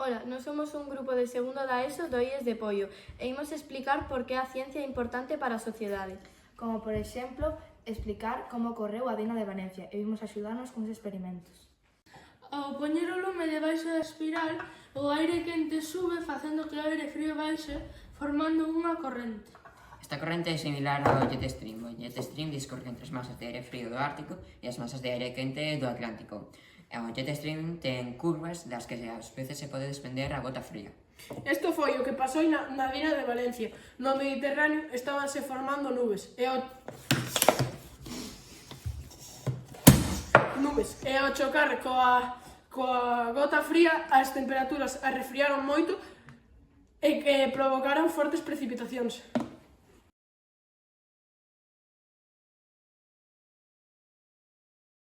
Ola, nós somos un grupo de segundo da ESO do IES de Poio e imos explicar por que a ciencia é importante para a sociedade. Como, por exemplo, explicar como ocorreu a Dina de Valencia e vimos axudarnos cuns experimentos. Ao poñer o lume debaixo da espiral, o aire quente sube facendo que o aire frío baixe, formando unha corrente. Esta corrente é similar ao jet stream. O jet stream discorre entre as masas de aire frío do Ártico e as masas de aire quente do Atlántico. O jet stream ten curvas das que ás veces se pode desprender a gota fría. Isto foi o que pasou na Dina de Valencia. No Mediterráneo estabanse formando nubes e ao chocar coa gota fría as temperaturas arrefriaron moito e que provocaron fortes precipitacións.